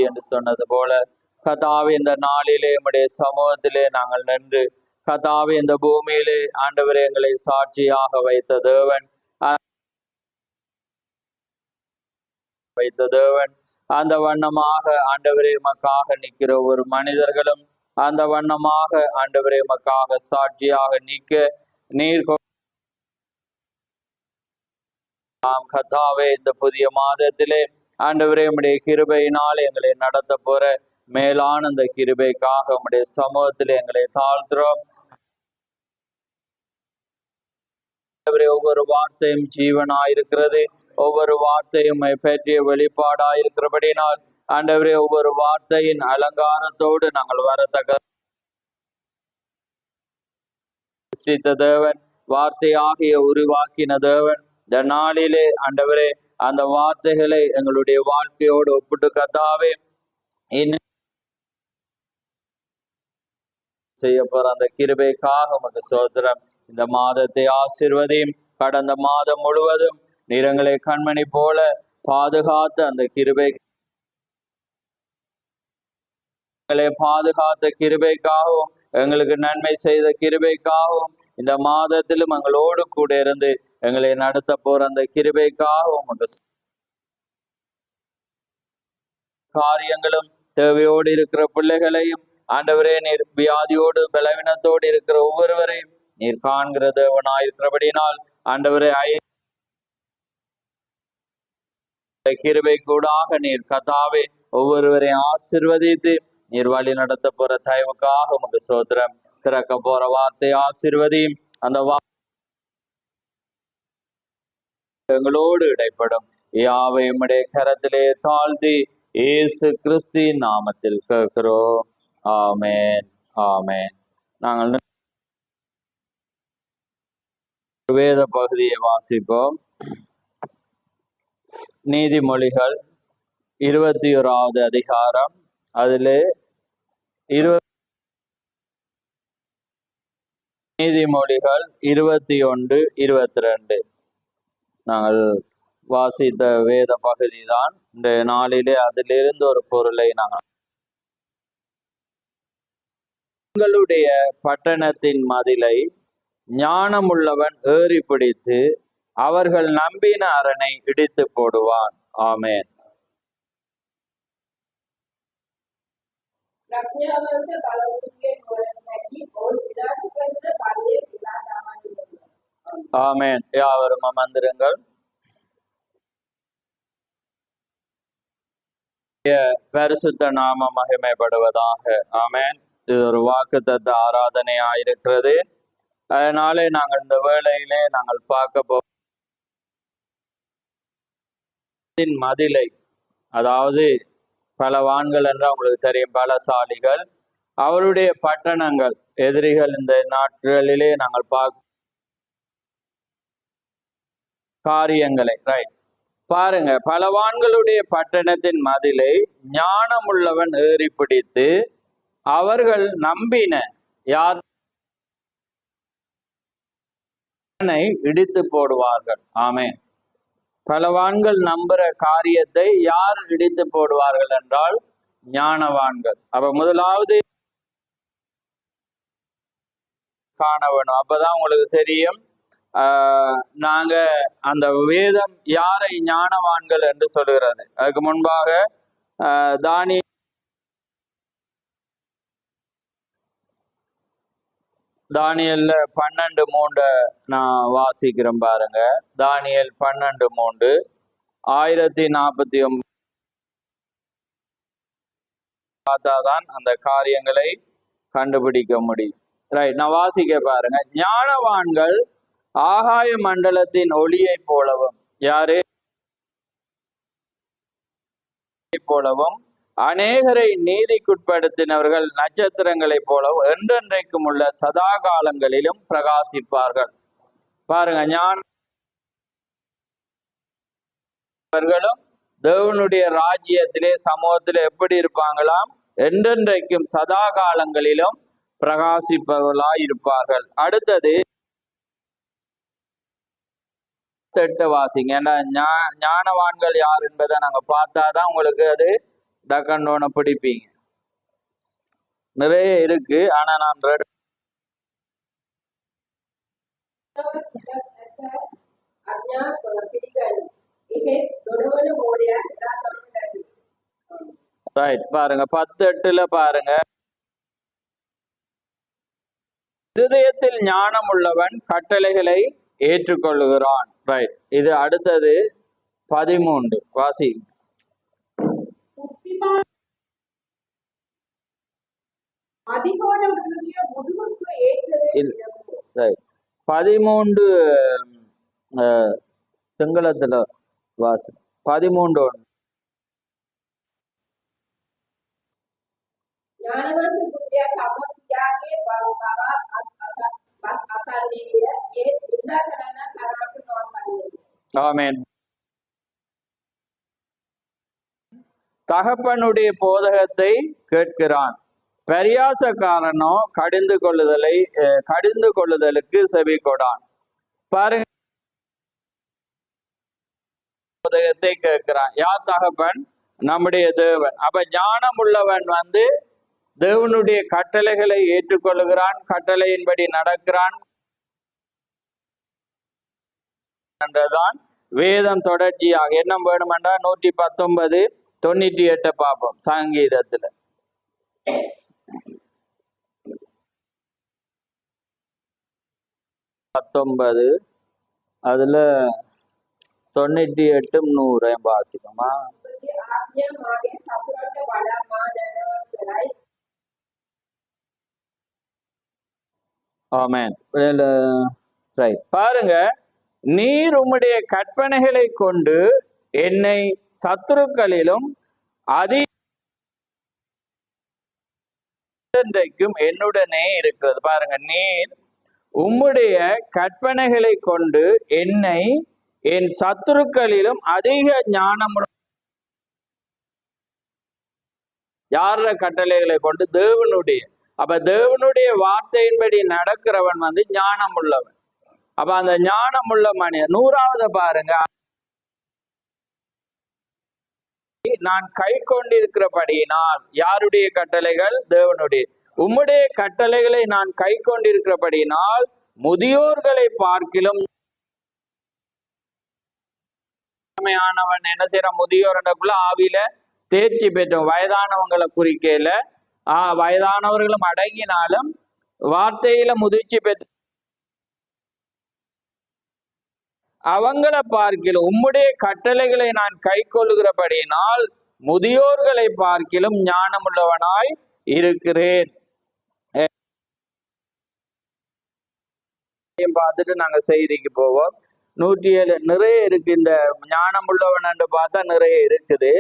என்று சொன்னது போல கதாவே இந்த நாளிலே நம்முடைய சமூகத்திலே நாங்கள் நின்று கதாவே இந்த பூமியிலே ஆண்டவரே எங்களை சாட்சியாக வைத்த தேவன் அந்த வண்ணமாக ஆண்டவரே மக்காக நிற்கிற ஒரு மனிதர்களும் அந்த வண்ணமாக ஆண்டவரே மக்காக சாட்சியாக நிற்க நீர் கதாவே இந்த புதிய மாதத்திலே ஆண்டவரே உம்முடைய கிருபையினால் எங்களை நடத்த போற மேலான இந்த கிருபைக்காக உம்முடைய சமூகத்தில் எங்களை தாழ்த்துறோம். ஒவ்வொரு வார்த்தையும் ஜீவனாயிருக்கிறது, ஒவ்வொரு வார்த்தையும் பற்றிய வெளிப்பாடாயிருக்கிறபடினால் ஆண்டவரே ஒவ்வொரு வார்த்தையின் அலங்காரத்தோடு நாங்கள் வரத்தக்க தேவன், வார்த்தையாகிய உருவாக்கின தேவன், இந்த நாளிலே ஆண்டவரே அந்த வார்த்தைகளை எங்களுடைய வாழ்க்கையோடு ஒப்பிட்டு கத்தாவே செய்ய போற அந்த கிருபைக்காக உமக்கு சோத்திரம். இந்த மாதத்தை ஆசீர்வதியும். கடந்த மாதம் முழுவதும் நீரங்களை கண்மணி போல பாதுகாத்த அந்த கிருபை பாதுகாத்த கிருபைக்காகவும் எங்களுக்கு நன்மை செய்த கிருபைக்காகவும் இந்த மாதத்திலும் எங்களோடு கூட இருந்து எங்களை நடத்த போற அந்த கிருபைக்காகவும் காரியங்களும் தேவையோடு இருக்கிற பிள்ளைகளையும் ஆண்டவரே நீர் வியாதியோடு பலவீனத்தோடு இருக்கிற ஒவ்வொருவரையும் நீர் காண்கிற தேவனாயிருக்கிறபடினால் ஆண்டவரே கிருபை கூடாக நீர் கதாவே ஒவ்வொருவரையும் ஆசிர்வதித்து நீர் வழி நடத்த போற தயவுக்காக உமக்கு சோத்திரம். திறக்க போற வார்த்தை ஆசிர்வதியும் அந்த எங்களோடு இடைப்படும் யாவை உம்முடைய கரத்திலே தாழ்த்தி இயேசு கிறிஸ்துவின் நாமத்தில் கேட்கிறோம். ஆமென், ஆமென். நாங்கள் வேத பகுதியை வாசிப்போம். நீதிமொழிகள் 21வது அதிகாரம், அதிலே நீதிமொழிகள் 21, 22 நாங்கள் வாசித்த வேத பகுதி தான். இந்த நாளிலே அதிலிருந்து ஒரு பொருளை நாங்கள் உங்களுடைய பட்டணத்தின் மதிலை ஞானமுள்ளவன் ஏறி பிடித்து அவர்கள் நம்பின அரணை இடித்து போடுவான். ஆமென். ஆமென். யாவரும் அமர்ந்திருங்கள். பரிசுத்த நாம மகிமைப்படுவதாக. ஆமென். இது ஒரு வாக்குத்தத்த ஆராதனையாயிருக்கிறது. அதனாலே நாங்கள் இந்த வேளையிலே நாங்கள் பார்க்க மதிலை, அதாவது பலவான்கள் என்று உங்களுக்கு தெரியும், பலசாலிகள், அவருடைய பட்டணங்கள், எதிரிகள் இந்த நாட்களிலே நாங்கள் பார்க்க காரியங்களை ரைட் பாருங்க. பலவான்களுடைய பட்டணத்தின் மதிலை ஞானமுள்ளவன் ஏறி பிடித்து அவர்கள் நம்பின யார் இடித்து போடுவார்கள். ஆமென். பலவான்கள் நம்புற காரியத்தை யார் இடித்து போடுவார்கள் என்றால் ஞானவான்கள். அப்ப முதலாவது காண வேணும். அப்பதான் உங்களுக்கு தெரியும் நாங்க அந்த வேதம் யாரை ஞானவான்கள் என்று சொல்லுகிறது. அதுக்கு முன்பாக தானியல்ல 12:3 நான் வாசிக்கிறேன் பாருங்க. தானியல் 12:3 1049 பார்த்தாதான் அந்த காரியங்களை கண்டுபிடிக்க முடியும். ரைட், நான் வாசிக்க பாருங்க. ஞானவான்கள் ஆகாய மண்டலத்தின் ஒளியை போலவும், யாரே போலவும், அநேகரை நீதிக்குட்படுத்தினவர்கள் நட்சத்திரங்களை போலவும் என்றென்றைக்கும் உள்ள சதா காலங்களிலும் பிரகாசிப்பார்கள். பாருங்க, ஞானவர்களும் தேவனுடைய ராஜ்யத்திலே சமூகத்திலே எப்படி இருப்பாங்களாம்? என்றென்றைக்கும் சதா காலங்களிலும் பிரகாசிப்பவர்களாய் இருப்பார்கள். அடுத்தது 8 வாசிங்க. ஏன்னா ஞானவான்கள் யார் என்பதை நாங்க பார்த்தாதான் உங்களுக்கு அது டக்கண்டோன பிடிப்பீங்க. நிறைய இருக்கு, ஆனா நான் பாருங்க 10:8 பாருங்க, இருதயத்தில் ஞானம் உள்ளவன் கட்டளைகளை ஏற்றுக்கொள்ளுகிறான். ரைட், இது அடுத்தது 13 வாசி. 13 சிங்களத்துல வாசி. 13 ஆமென். தகப்பனுடைய போதகத்தை கேட்கிறான், பரியாசக்காரனோ கடிந்து கொள்ளுதலுக்கு செவி கொடான். பாருங்க, போதகத்தை கேட்கிறான். யார் தகப்பன்? நம்முடைய தேவன். அப்ப ஞானம் உள்ளவன் தேவனுடைய கட்டளைகளை ஏற்றுக்கொள்ளுகிறான், கட்டளையின்படி நடக்கிறான் என்றதான் வேதம் தொடர்ச்சியாக. என்ன வேணுமென்றா 119 98 பார்ப்போம் சங்கீதத்துல. 19 அதுல 98 100 வாசிப்போமா? ஆமென். ரைட், பாருங்க, நீர் உம்முடைய கற்பனைகளை கொண்டு என்னை சத்துருக்களிலும் அதிகம் என்னுடனே இருக்கிறது. பாருங்க, நீர் உம்முடைய கற்பனைகளை கொண்டு என்னை என் சத்துருக்களிலும் அதிக ஞானம். யார கட்டளைகளை கொண்டு? தேவனுடைய. அப்ப தேவனுடைய வார்த்தையின்படி நடக்கிறவன் ஞானம் உள்ளவன். அப்ப அந்த ஞானம் உள்ள மனிதன். 100வது பாருங்க, நான் கை கொண்டிருக்கிறபடியினால். யாருடைய கட்டளைகள்? தேவனுடைய. உம்முடைய கட்டளைகளை நான் கை கொண்டிருக்கிறபடியினால் முதியோர்களை பார்க்கிலும் ஆனவன். என்ன செய்யற? முதியோர்க்குள்ள ஆவியில தேர்ச்சி பெற்றோம். வயதானவங்களை குறிக்கல, வயதானவர்களும் அடங்கினாலும் வார்த்தையில முதிர்ச்சி பெற்ற அவங்களை பார்க்கிலும் உம்முடைய கட்டளைகளை நான் கை கொள்ளுகிறபடியினால் முதியோர்களை பார்க்கிலும் ஞானம் உள்ளவனாய் இருக்கிறேன். பார்த்துட்டு நாங்க செய்திக்கு போவோம். 107 நிறைய இருக்கு. இந்த ஞானம் உள்ளவன் என்று பார்த்தா நிறைய இருக்குது.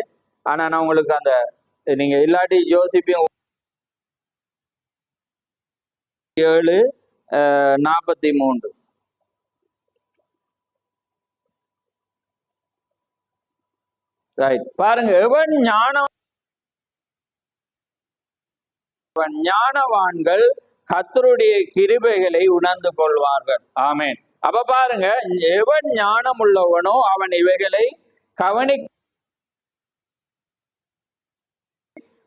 ஆனா நான் உங்களுக்கு அந்த நீங்க இல்லாட்டி யோசிப்பீங்க. 7:43 ரைட், பாருங்க, எவன் ஞானவான்கள் கர்த்தருடைய கிருபைகளை உணர்ந்து கொள்வார்கள். ஆமென். அப்ப பாருங்க, எவன் ஞானம் உள்ளவனோ அவன் இவைகளை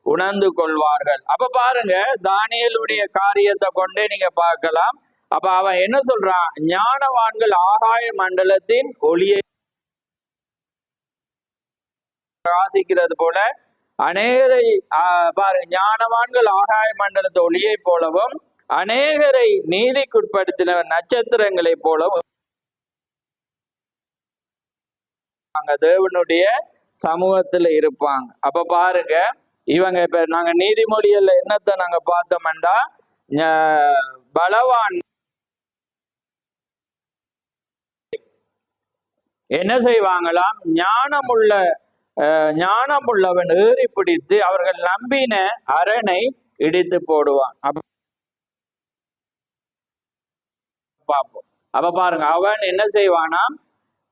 உணர்ந்து கொள்வார்கள். அப்ப பாருங்க, தானியேலுடைய காரியத்தை கொண்டே நீங்க பார்க்கலாம். அப்ப அவன் என்ன சொல்றான்? ஞானவான்கள் ஆகாய மண்டலத்தின் ஒளியை பிரகாசிக்கிறது போல அநேகரை பாருங்க, ஞானவான்கள் ஆகாய மண்டலத்தை ஒளியை போலவும் அநேகரை நீதிக்குட்படுத்தின நட்சத்திரங்களை போலவும் தேவனுடைய சமூகத்துல இருப்பாங்க. அப்ப பாருங்க, இவங்க இப்ப நாங்க நீதிமொழிகள்ல என்னத்தை நாங்க பார்த்தோம்டா, பலவான் என்ன செய்வாங்களாம்? ஞானமுள்ளவன் ஏறி பிடித்து அவர்கள் நம்பின அரணை இடித்து போடுவான். பார்ப்போம். அப்ப பாருங்க, அவன் என்ன செய்வானாம்?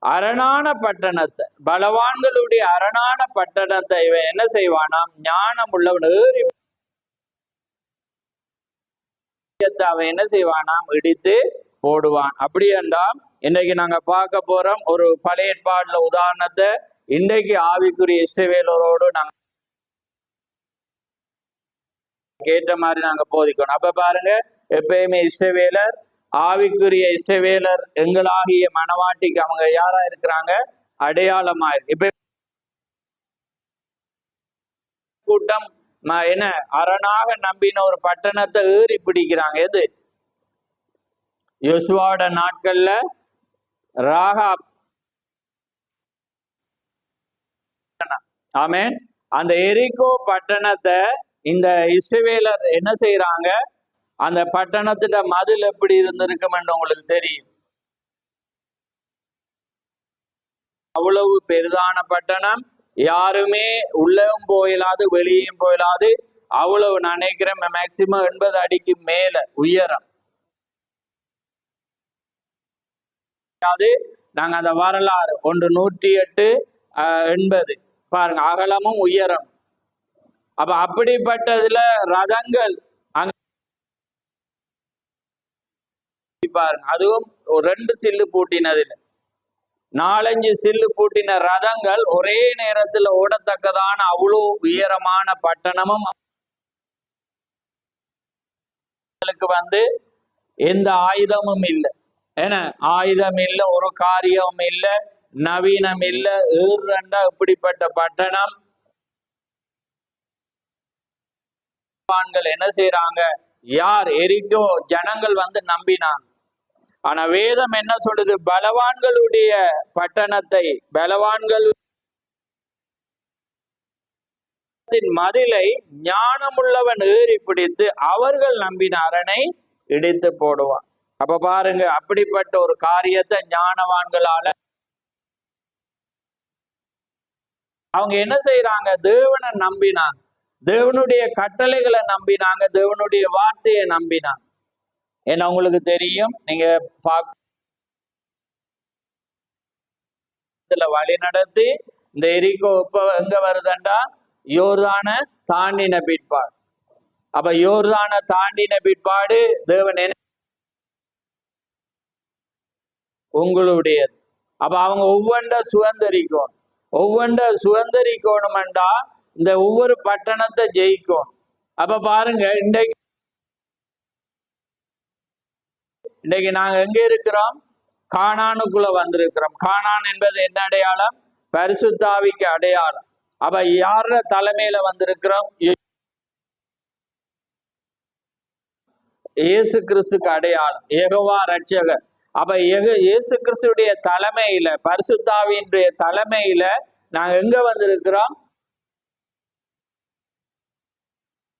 அரணான பட்டணத்தை, பலவான்களுடைய அரணான பட்டணத்தை இவன் என்ன செய்வானாம்? ஞானம் உள்ளவன் ஏறி அவன் என்ன செய்வானாம்? இடித்து போடுவான். அப்படி என்றால் இன்றைக்கு நாங்க பார்க்க போறோம் ஒரு பழைய ஏற்பாடுல உதாரணத்தை. இன்றைக்கு ஆவிக்குரிய இஸ்ரவேலரோடு நாங்க கேட்ட மாதிரி நாங்க போதிக்கணும். அப்ப பாருங்க, எப்பயுமே இஸ்ரவேலர், ஆவிக்குரிய இஸ்ரவேலர் எங்களாகிய மனவாட்டிக்கு அவங்க யாரா இருக்கிறாங்க? அடையாளமா. இப்ப கூட்டம் என்ன அரணாக நம்பின ஒரு பட்டணத்தை ஏறி பிடிக்கிறாங்க. எது? யோசுவாவோட நாட்கள்ல ராகாப். ஆமென். அந்த எரிகோ பட்டணத்தை இந்த இஸ்ரவேலர் என்ன செய்யறாங்க? அந்த பட்டணத்திட மதில் எப்படி இருந்திருக்கும் உங்களுக்கு தெரியும். அவ்வளவு பெரிதான பட்டணம், யாருமே உள்ளவும் போயிடாது வெளியும் போயிடாது. அவ்வளவு நான் நினைக்கிறேன் மேக்சிமம் 80 அடிக்கு மேல உயரம். நாங்க அந்த வரலாறு 108 80 பாருங்க, அகலமும் உயரம். அப்ப அப்படிப்பட்டதுல ரதங்கள் அங்க பாருங்க, அதுவும் 2 சில்லு பூட்டினதுல 4-5 சில்லு பூட்டின ரதங்கள் ஒரே நேரத்துல ஓடத்தக்கதான அவ்வளோ உயரமான பட்டணமும் வந்து எந்த ஆயுதமும் இல்லை. ஏன்னா ஆயுதம் இல்லை, ஒரு காரியம் இல்லை, நவீனம் இல்லை. ஏறண்டா இப்படிப்பட்ட பட்டணம் என்ன செய்யறாங்க? யார்? எரிக்கோ ஜனங்கள் வந்து நம்பினாங்க. ஆனா வேதம் என்ன சொல்லுது? பலவான்களுடைய பட்டணத்தை, பலவான்கள் மதிலை ஞானமுள்ளவன் ஏறி பிடித்து அவர்கள் நம்பின அரணை இடித்து போடுவான். அப்ப பாருங்க, அப்படிப்பட்ட ஒரு காரியத்தை ஞானவான்களால அவங்க என்ன செய்யறாங்க? தேவனை நம்பினாங்க, தேவனுடைய கட்டளைகளை நம்பினாங்க, தேவனுடைய வார்த்தையை நம்பினாங்க. ஏன்னா உங்களுக்கு தெரியும், நீங்க வழி நடத்தி இந்த எரிகோ இப்ப எங்க வருதுண்டா? யோர்தான தாண்டின பிற்பாடு. அப்ப யோர்தான தாண்டின பிற்பாடு தேவன் உங்களுடையது. அப்ப அவங்க ஒவ்வொன்ற சுதந்திரிக்கணும், ஒவ்வொன்ற சுதந்திரிக்கணும்டா இந்த ஒவ்வொரு பட்டணத்தை ஜெயிக்கும். அப்ப பாருங்க, இன்னைக்கு நாங்க எங்க இருக்கிறோம்? கானானுக்குள்ள வந்திருக்கிறோம். கானான் என்பது என்ன அடையாளம்? பரிசுத்தாவிக்கு அடையாளம். அப்ப யார தலைமையில வந்திருக்கிறோம்? இயேசு கிறிஸ்துக்கு அடையாளம், யெகோவா ரட்சகர். அப்ப இயேசு கிறிஸ்துடைய தலைமையில, பரிசுத்தாவினுடைய தலைமையில நாங்க எங்க வந்திருக்கிறோம்?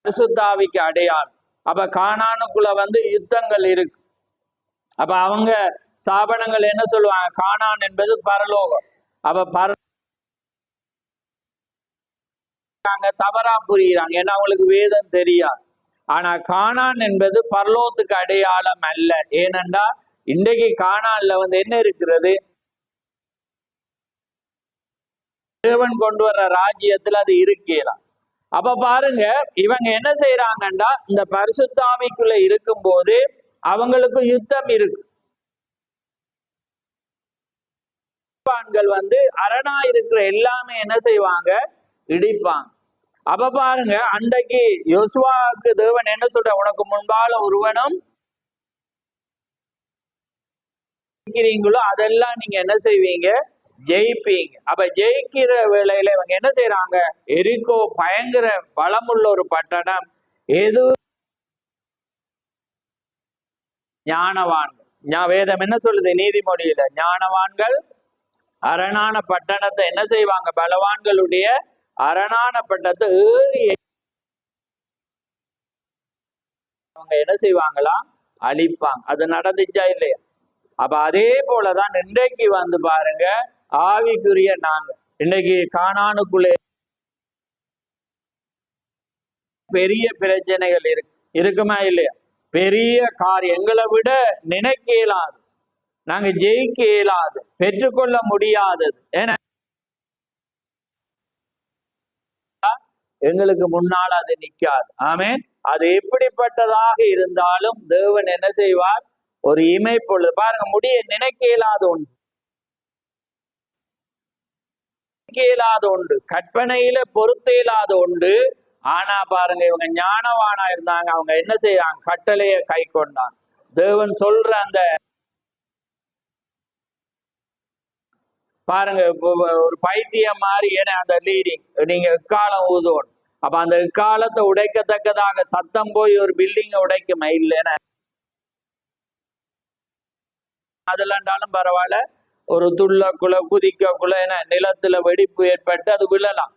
பரிசுத்தாவிக்கு அடையாளம். அப்ப கானானுக்குள்ள வந்து யுத்தங்கள் இருக்கு. அப்ப அவங்க ஸ்தாபனங்கள் என்ன சொல்லுவாங்க? கானான் என்பது பரலோகம். அப்ப தவறா புரியுறாங்க, ஏன்னா அவங்களுக்கு வேதம் தெரியாது. ஆனா கானான் என்பது பரலோகத்துக்கு அடையாளம் அல்ல. ஏனென்றா இன்றைக்கு கானான்ல வந்து என்ன இருக்கிறது? தேவன் கொண்டு வர்ற ராஜ்யத்துல அது இருக்கலாம். அப்ப பாருங்க, இவங்க என்ன செய்யறாங்கன்னா இந்த பரிசுத்தாவிக்குள்ள இருக்கும் போது அவங்களுக்கு யுத்தம் இருக்கு. வந்து அரணா இருக்கிற எல்லாமே என்ன செய்வாங்க? இடிப்பாங்க. அப்ப பாருங்க, அன்றைக்கு யோசுவாவுக்கு தேவன் என்ன சொல்ற? உனக்கு முன்பால ஒருவனும் அதெல்லாம் நீங்க என்ன செய்வீங்க? ஜெயிப்பீங்க. அப்ப ஜெயிக்கிற வேளையில இவங்க என்ன செய்யறாங்க? எரிகோ பயங்கர பலமுள்ள ஒரு பட்டணம். எது? ஞானவான்கள். வேதம் என்ன சொல்லுது? நீதிமொழியில ஞானவான்கள் அரணான பட்டணத்தை என்ன செய்வாங்க? பலவான்களுடைய அரணான பட்டணத்தை ஏறி அவங்க என்ன செய்வாங்களா? அழிப்பாங்க. அது நடந்துச்சா இல்லையா? அப்ப அதே போலதான் இன்றைக்கு வந்து பாருங்க, ஆவிக்குரிய நாங்க இன்னைக்கு கானானுக்குள்ளே பெரிய பிரச்சனைகள் இருக்குமா இல்லையா? பெரிய காரியங்களை விட நினைக்க இயலாது, நாங்க ஜெயிக்க இயலாது, பெற்றுக்கொள்ள முடியாதது. ஏன்னா எங்களுக்கு முன்னால் அது நிற்காது. ஆமென். அது எப்படிப்பட்டதாக இருந்தாலும் தேவன் என்ன செய்வார்? ஒரு இமைப்பொழுது பாருங்க, முடிய நினைக்க இயலாத ஒன்று, கற்பனையில பொருத்த இயலாத ஒன்று. ஆனா பாருங்க, இவங்க ஞானவானா இருந்தாங்க. அவங்க என்ன செய்யறாங்க? கட்டளைய கை கொண்டாங்க. தேவன் சொல்ற அந்த பாருங்க, ஒரு பைத்தியம் மாதிரி அந்த லீடிங், நீங்க எக்காலம் ஊதுவோம். அப்ப அந்த எக்காலத்தை உடைக்கத்தக்கதாக சத்தம் போய் ஒரு பில்டிங்கை உடைக்குமா? இல்லைன்னா அதுலண்டாலும் பரவாயில்ல, ஒரு துள்ளக்குள்ள குதிக்கக்குள்ள நிலத்துல வெடிப்பு ஏற்பட்டு அது விழலாம்.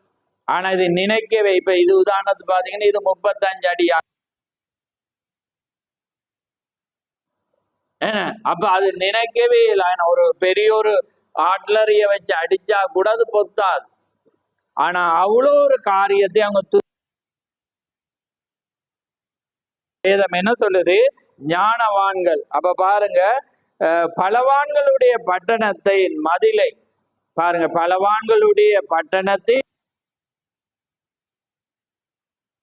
ஆனா இது நினைக்கவே, இப்ப இது உதாரணத்துக்கு பாத்தீங்கன்னா இது 35 அடி. அப்ப அது நினைக்கவே இல்லை. ஒரு பெரிய ஒரு ஆட்லரிய வச்சு அடிச்சா கூட அது பொத்தாது. ஆனா அவ்வளோ ஒரு காரியத்தை அவங்க வேதம் என்ன சொல்லுது? ஞானவான்கள். அப்ப பாருங்க, பலவான்களுடைய பட்டணத்தை மதிலை பாருங்க, பலவான்களுடைய பட்டணத்தை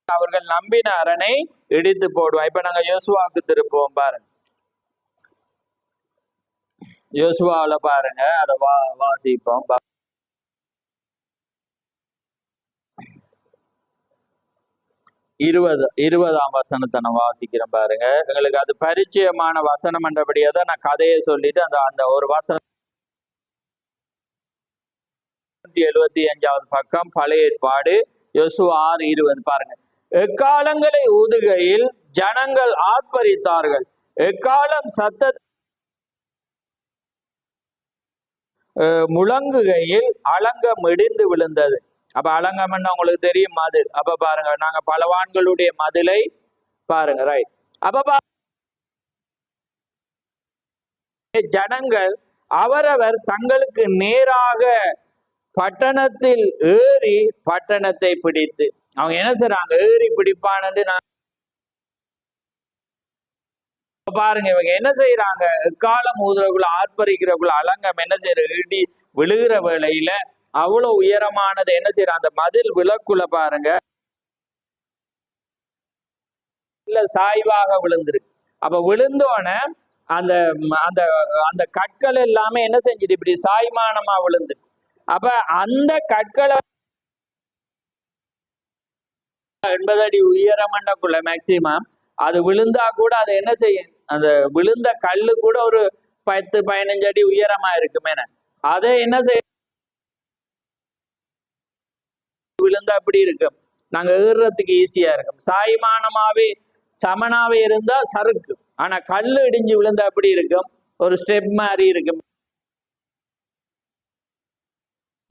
அவர்கள் நம்பின அரணை இடித்து போடுவோம். இப்ப நாங்க யோசுவாவுக்கு திருப்போம். பாருங்க, யோசுவாவில பாருங்க, அதை வாசிப்போம். 20ஆம் வசனத்தை நான் வாசிக்கிறேன் பாருங்க. எங்களுக்கு அது பரிச்சயமான வசனம் என்றபடியே தான் நான் கதையை சொல்லிட்டு அந்த ஒரு வசனம் 75வது பக்கம் பழைய ஏற்பாடு யோசுவா 6:20 பாருங்க. எக்காலங்களை ஊதுகையில் ஜனங்கள் ஆர்ப்பரித்தார்கள், எக்காலம் சத்த முழங்குகையில் அலங்கம் இடிந்து விழுந்தது. அப்ப அலங்கம்னு உங்களுக்கு தெரியும், மதில். அப்ப பாருங்க, நாங்க பலவான்களுடைய மதிலை பாருங்க, ரைட். அப்ப ஜனங்கள் அவரவர் தங்களுக்கு நேராக பட்டணத்தில் ஏறி பட்டணத்தை பிடித்து, அவங்க என்ன செய்றாங்க? ஏறி பிடிப்பானது. பாருங்க, இவங்க என்ன செய்யறாங்க? காலம் ஊதுறக்குள்ள ஆர்ப்பரிக்கிறக்குள்ள அலங்கம் என்ன செய்யற? இடி விழுகிற வேளையில அவ்வளவு உயரமானது என்ன செய்யறாங்க? அந்த மதில் விளக்குள்ள பாருங்க, இல்ல சாய்வாக விழுந்துருக்கு. அப்ப விழுந்தோன அந்த அந்த அந்த கற்கள் எல்லாமே என்ன செஞ்சுட்டு இப்படி சாய்மானமா விழுந்துட்டு. அப்ப அந்த கற்களை 80 அடி உயரமண்டக்குள்ள மேக்சிமம் அது விழுந்தா கூட அது என்ன செய்யும்? அந்த விழுந்த கல்லு கூட ஒரு 10-15 அடி உயரமா இருக்குமே. அதை என்ன செய்ய விழுந்தா அப்படி இருக்கும், நாங்க ஏறுறதுக்கு ஈஸியா இருக்கும். சாய்மானமாவே சமனாவே இருந்தா சறுக்கு. ஆனா கல்லு இடிஞ்சு விழுந்தா அப்படி இருக்கும், ஒரு ஸ்டெப் மாதிரி இருக்கும்.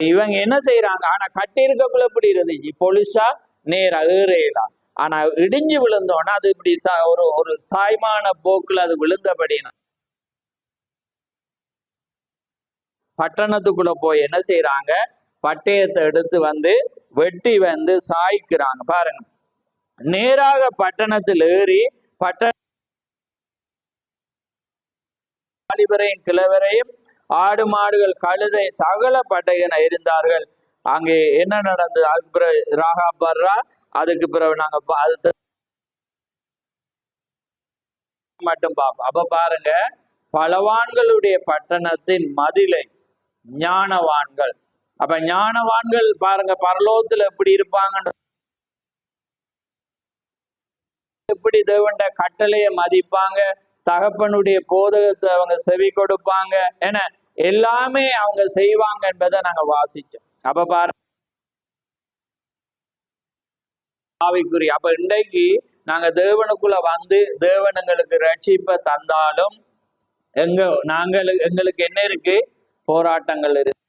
இவங்க என்ன செய்யறாங்க? ஆனா கட்டி இருக்கக்குள்ள இப்படி இருந்துச்சு, பொலிசா நேரா ஏறலாம். ஆனா இடிஞ்சு விழுந்தோன்னா அது இப்படி ஒரு சாய்மான போக்குல அது விழுந்தபடினா பட்டணத்துக்குள்ள போய் என்ன செய்யறாங்க? பட்டயத்தை எடுத்து வந்து வெட்டி வந்து சாய்க்கிறாங்க. பாருங்க, நேராக பட்டணத்தில் ஏறி வாலிபரையும் கிழவரையும் ஆடு மாடுகள் கழுதை சகல பட்டயனை இருந்தார்கள். அங்கே என்ன நடந்தது? அதுக்கு பிறகு ராகாப் வர்றா. அதுக்கு பிறகு நாங்க அது மட்டும் பார்ப்போம். அப்ப பாருங்க, பலவான்களுடைய பட்டணத்தின் மதிலை ஞானவான்கள். அப்ப ஞானவான்கள் பாருங்க, பரலோகத்துல எப்படி இருப்பாங்கன்னு, எப்படி தேவண்ட கட்டளையை மதிப்பாங்க, தகப்பனுடைய போதகத்தை அவங்க செவி கொடுப்பாங்க, என எல்லாமே அவங்க செய்வாங்க என்பதை நாங்க வாசிச்சோம். அப்ப பாருங்க ஆவிக்குரிய. அப்ப இன்றைக்கு நாங்க தேவனுக்குள்ள வந்து தேவன் எங்களுக்கு ரட்சிப்பை தந்தாலும் எங்களுக்கு என்ன இருக்கு? போராட்டங்கள் இருக்கு,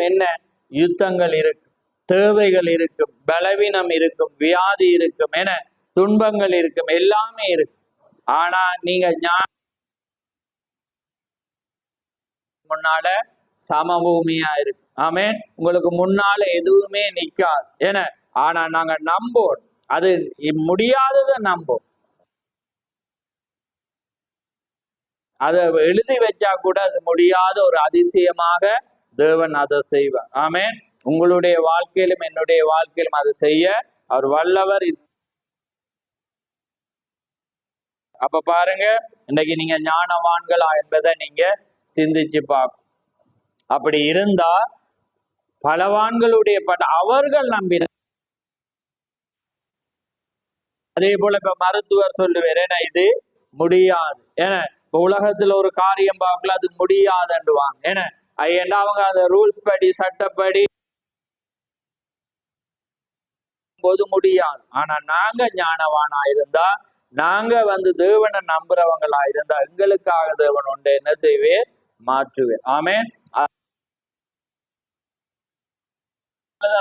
என்ன யுத்தங்கள் இருக்கு, தேவைகள் இருக்கும், பலவீனம் இருக்கும், வியாதி இருக்கும், என துன்பங்கள் இருக்கும், எல்லாமே இருக்கு. ஆனா நீங்க முன்னால சமபூமியா இருக்கு. ஆமே, உங்களுக்கு முன்னால எதுவுமே நிக்காது. ஏன்னா ஆனா நாங்க நம்போம், அது முடியாததை நம்போம். அதை எழுதி வச்சா கூட அது முடியாத ஒரு அதிசயமாக தேவன் அதை செய்வார். ஆமே, உங்களுடைய வாழ்க்கையிலும் என்னுடைய வாழ்க்கையிலும் அதை செய்ய அவர் வல்லவர். அப்ப பாருங்க, இன்னைக்கு நீங்க ஞானவான்களா என்பதை நீங்க சிந்திச்சு பார்க்கும். அப்படி இருந்தா பலவான்களுடைய அவர்கள் நம்பின. அதே போல இப்ப மருத்துவர் சொல்லுவார், ஏன்னா இது முடியாது, ஏன்னா இப்ப உலகத்துல ஒரு காரியம் பார்க்கல அது முடியாதுன்னுவாங்க. ஏன்னா அவங்க அந்த ரூல்ஸ் படி சட்டப்படி போது முடியாது. ஆனா நாங்க ஞானவானா இருந்தா, நாங்க தேவனை நம்புறவங்களா இருந்தா எங்களுக்காக தேவன் உண்டு என்ன செய்வேன், மாற்றுவேன். ஆமென்.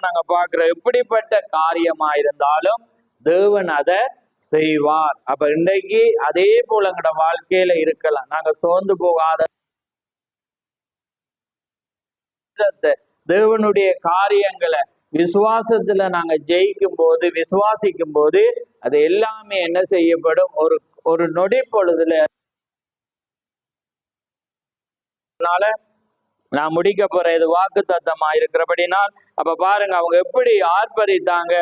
நாங்க பாக்குற எப்படிப்பட்ட காரியமா இருந்தாலும் தேவன் அதை செய்வார். அப்ப இன்றைக்கு அதே போல எங்கட வாழ்க்கையில இருக்கலாம். நாங்க சோர்ந்து போகாத தேவனுடைய காரியங்களை விசுவாசத்துல நாங்க ஜெயிக்கும் போது, விசுவாசிக்கும் போது அது எல்லாமே என்ன செய்யப்படும், ஒரு நொடி பொழுதுல. நான் முடிக்க போற இது வாக்கு தத்தமா இருக்கிறபடினால் அப்ப பாருங்க அவங்க எப்படி ஆர்ப்பரித்தாங்க.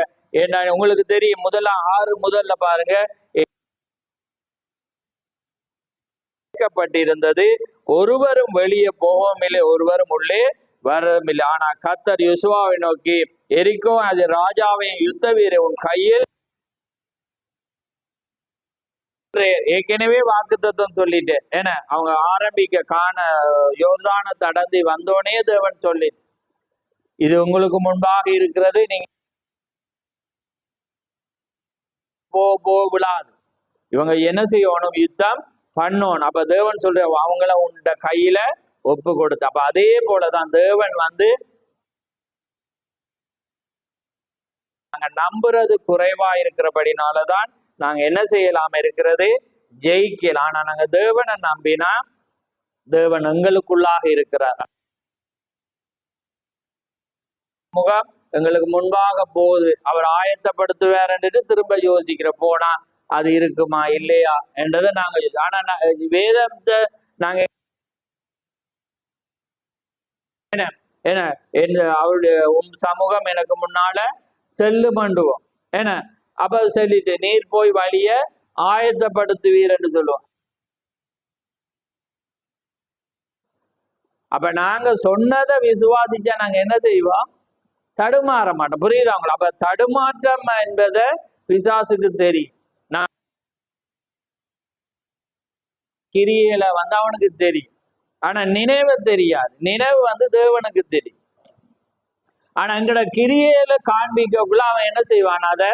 ஏன்னா உங்களுக்கு தெரியும், முதல்ல பாருங்க பட்டிருந்தது, ஒருவரும் வெளியே போகவும் இல்லை, ஒருவரும் உள்ளே வரவும் இல்லை. ஆனா கர்த்தர் யோசுவாவை நோக்கி, எரிகோ அது ராஜாவையும் யுத்த வீரர் உன் கையில். ஏற்கனவே வாக்கு தத்துவம் சொல்லிட்டு ஏன்னா அவங்க ஆரம்பிக்க யோர்தானை தடந்தி வந்தோனே தேவன் சொல்லி, இது உங்களுக்கு முன்பாக இருக்கிறது, நீங்க விழாது. இவங்க என்ன செய்யணும், யுத்தம் பண்ணணும். அப்ப தேவன் சொல்ற அவங்கள உண்ட கையில ஒப்பு கொடுத்த. அப்ப அதே போலதான் தேவன் நாங்க நம்புறது குறைவா இருக்கிறபடினாலதான் நாங்க என்ன செய்யலாம் இருக்கிறது, ஜெயிக்கலாம். ஆனா நாங்க தேவனை நம்பினா தேவன் எங்களுக்குள்ளாக இருக்கிறார். முகம் எங்களுக்கு முன்பாக போகுது, அவர் ஆயத்தப்படுத்துவார்ன்றது திரும்ப யோசிக்கிற போனா அது இருக்குமா இல்லையா என்றதை நாங்க. ஆனா வேதத்தை நாங்க என்ன அவருடைய சமூகம் எனக்கு முன்னால செல்லு மண்டுவோம். ஏன்னா அப்ப சொல்லிட்டு நீர் போய் வழிய ஆயத்தப்படுத்துவீர் என்று சொல்லுவோம். அப்ப நாங்க சொன்னதை விசுவாசிச்சா நாங்க என்ன செய்வோம், தடுமாற மாட்டோம். புரியுதாங்களா? அப்ப தடுமாற்றம் என்பதை பிசாசுக்கு தெரியும். நான் கிரியையில அவனுக்கு தெரியும், ஆனா நினைவு தெரியாது. நினைவு தேவனுக்கு தெரியும். ஆனா எங்கட கிரியையில காண்பிக்கக்குள்ள அவன் என்ன செய்வான், அதை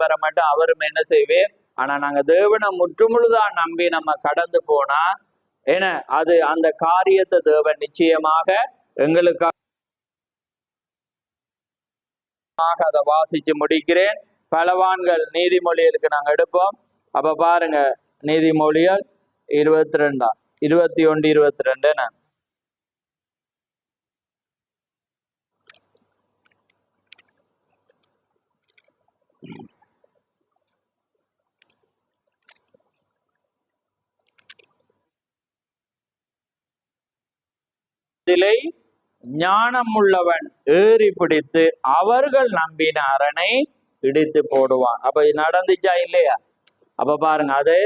பெற மாட்டோம், அவரும் என்ன செய்வேன். ஆனா நாங்க தேவனை முற்றுமுழுதான் நம்பி நம்ம கடந்து போனா ஏன்னா அது அந்த காரியத்தை தேவன் நிச்சயமாக எங்களுக்காக. அதை வாசிச்சு முடிக்கிறேன். பலவான்கள் நீதிமொழிகளுக்கு நாங்க எடுப்போம். அப்ப பாருங்க, நீதிமொழிகள் 22 21 22 நான் இதிலே ஞானம் உள்ளவன் ஏறி பிடித்து அவர்கள் நம்பின அரணை இடித்து போடுவான். அப்ப இது நடந்துச்சா இல்லையா? அப்ப பாருங்க, அது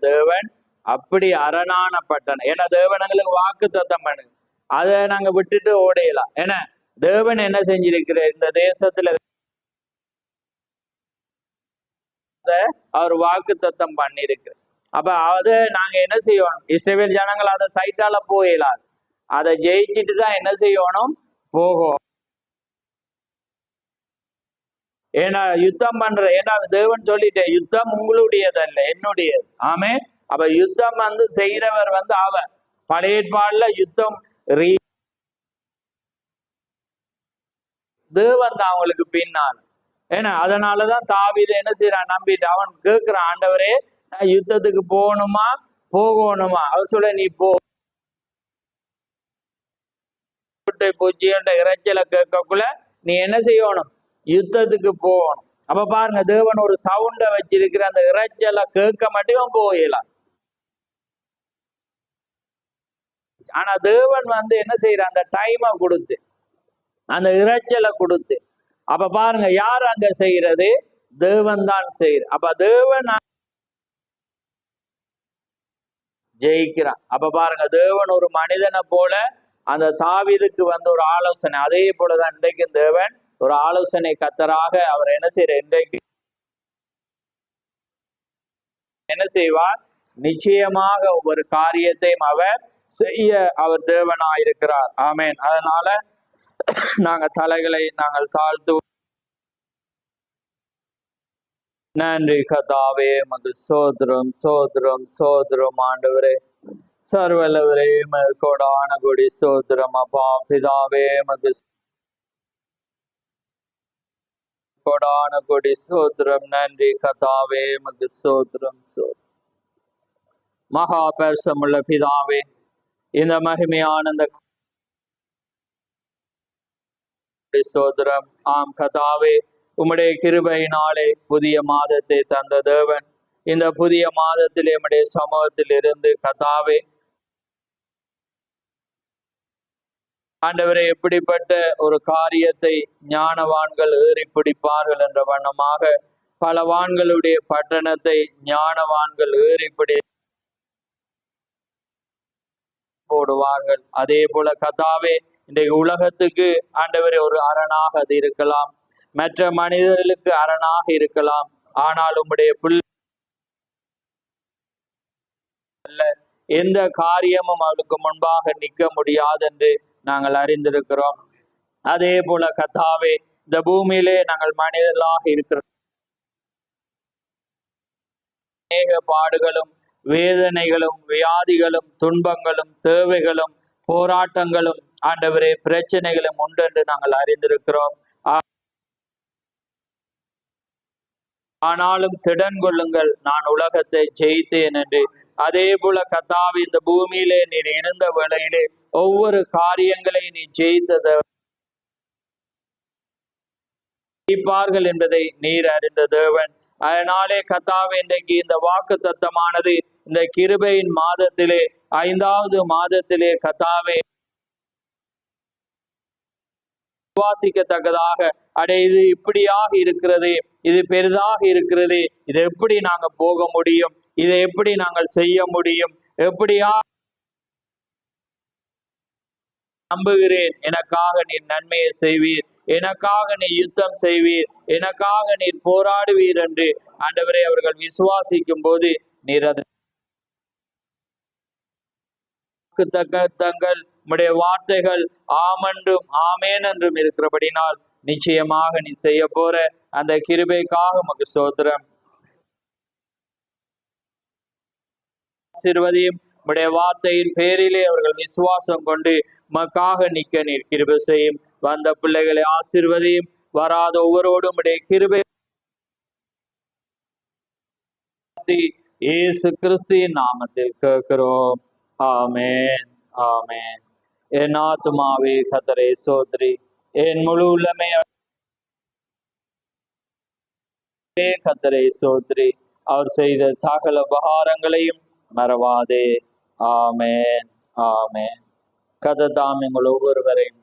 தேவன் அப்படி அரணான பட்டணம். ஏன்னா தேவனங்களுக்கு வாக்கு தத்தம் பண்ணு, அதை நாங்க விட்டுட்டு ஓடையலாம். ஏன்னா தேவன் என்ன செஞ்சிருக்கிற, இந்த தேசத்துல அவர் வாக்கு தத்தம் பண்ணிருக்கு. அப்ப அதை நாங்க என்ன செய்யணும், இஸ்ரவேல் ஜனங்கள் அதை சைட்டால போயிடலாம், அதை ஜெயிச்சுட்டு தான் என்ன செய்யணும், போகும். ஏன்னா யுத்தம் பண்ற, ஏன்னா தேவன் சொல்லிட்டேன், யுத்தம் உங்களுடையதல்ல என்னுடையது. ஆமே. அப்ப யுத்தம் செய்கிறவர் அவர். பழைய ஏற்பாடுல யுத்தம் தேவன் தான் அவங்களுக்கு பின்னால். ஏன்னா அதனாலதான் தாவீது என்ன செய்யறான், நம்பிட்டு அவன் கேட்கிறான், ஆண்டவரே நான் யுத்தத்துக்கு போகணுமா போகணுமா? அவர் சொல்ல, நீ போ. பூச்சின்ற இறைச்சலை கேட்கக்குள்ள நீ என்ன செய்யணும், யுத்தத்துக்கு போகணும். அப்ப பாருங்க, தேவன் ஒரு சவுண்ட வச்சிருக்கிற, அந்த இறைச்சலை கேட்க மட்டும் போகலாம். ஆனா தேவன் என்ன செய்யற, அந்த டைமை கொடுத்து, அந்த இறைச்சலை கொடுத்து, அப்ப பாருங்க, யார் அங்க செய்யறது? தேவன் தான் செய்யற. அப்ப தேவன் ஜெயிக்கிறான். அப்ப பாருங்க, தேவன் ஒரு மனிதனை போல அந்த தாவீதுக்கு வந்து ஒரு ஆலோசனை, அதே போலதான் இன்றைக்கு தேவன் ஒரு ஆலோசனை கத்தராக அவர் என்ன செய்யற, இன்றைக்கு என்ன செய்வார்? நிச்சயமாக ஒவ்வொரு காரியத்தையும் அவர் செய்ய அவர் தேவனாயிருக்கிறார். ஆமேன். அதனால நாங்க தலைகளை நாங்கள் தாழ்த்து. நன்றி கதாவே, மது சோதரம் சோதரம் சோதரம் ஆண்டவரே, சர்வலவரே, கோடான கொடி சோதரம் அப்பா பிதாவே, மது கோடான கொடி சோதரம். நன்றி கதாவே, மது சோதரம் சோதரம். மகா பரிசுத்தமுள்ள பிதாவே, இந்த மகிமையான இந்த சோதரம், ஆம் கதாவே, உம்முடைய கிருபையினாலே புதிய மாதத்தை தந்த தேவன், இந்த புதிய மாதத்திலே உம்முடைய சமூகத்தில் இருந்து கதாவே ஆண்டவரை எப்படிப்பட்ட ஒரு காரியத்தை ஞானவான்கள் ஏறி பிடிப்பார்கள் என்ற வண்ணமாக பல வான்களுடைய பட்டணத்தை ஞானவான்கள் ஏறி பிடி போடுவார்கள். அதே போல கதாவே, இன்றைக்கு உலகத்துக்கு ஆண்டவரே ஒரு அரணாக அது இருக்கலாம், மற்ற மனிதர்களுக்கு அரணாக இருக்கலாம், ஆனால் உம்முடைய பிள்ளை எந்த காரியமும் அவளுக்கு முன்பாக நிற்க முடியாது என்று நாங்கள் அறிந்திருக்கிறோம். அதே போல கத்தாவே, இந்த பூமியிலே நாங்கள் மனிதர்களாக இருக்கிறோம். அநேக பாடுகளும் வேதனைகளும் வியாதிகளும் துன்பங்களும் தேவைகளும் போராட்டங்களும் ஆண்டவரே பிரச்சனைகளும் உண்டு என்று நாங்கள் அறிந்திருக்கிறோம். ஆனாலும் திடன் கொள்ளுங்கள், நான் உலகத்தை ஜெயித்தேன் என்று. அதே போல கத்தாவி, இந்த பூமியிலே நீர் இருந்த வேளையிலே ஒவ்வொரு காரியங்களை நீ ஜெயித்தது ஜெயிப்பார்கள் என்பதை நீர் அறிந்த தேவன். அதனாலே கத்தாவே, இன்றைக்கு இந்த வாக்கு தத்தமானது இந்த கிருபையின் மாதத்திலே 5வது மாதத்திலே கத்தாவே விசுவாசிக்கத்தக்கதாக, அடே இது இப்படியாக இருக்கிறது, இது பெரிதாக இருக்கிறது, இதை எப்படி நாங்க போக முடியும், இதை எப்படி நாங்கள் செய்ய முடியும், எப்படியா நம்புகிறேன், எனக்காக நீர் நன்மையை செய்வீர், எனக்காக நீ யுத்தம் செய்வீர், எனக்காக நீர் போராடுவீர் என்று ஆண்டவரை அவர்கள் விசுவாசிக்கும் போது நீர் அது தங்கள் உம்முடைய வார்த்தைகள் ஆமென்றும் ஆமேன் என்றும் இருக்கிறபடினால் நிச்சயமாக நீ செய்ய போற அந்த கிருபைக்காக உமக்கு ஸ்தோத்திரம். ஆசீர்வதியும் உம்முடைய வார்த்தையின் பேரிலே அவர்கள் விசுவாசம் கொண்டு உமக்காக நிற்க நீர் கிருபை செய்யும். வந்த பிள்ளைகளை ஆசீர்வதியும், வராத ஒவ்வொருவரும் உடைய கிருபை இயேசு கிறிஸ்துவின் நாமத்தில் கேட்கிறோம். ஆமேன், ஆமேன். என் ஆத்துமாவே கர்த்தரை ஸ்தோத்திரி, என் முழு உள்ளமே கர்த்தரை ஸ்தோத்திரி, அவர் செய்த சகல உபகாரங்களையும் மறவாதே. ஆமேன், ஆமேன். கர்த்தர் தாம் எங்கள் ஒவ்வொருவரையும்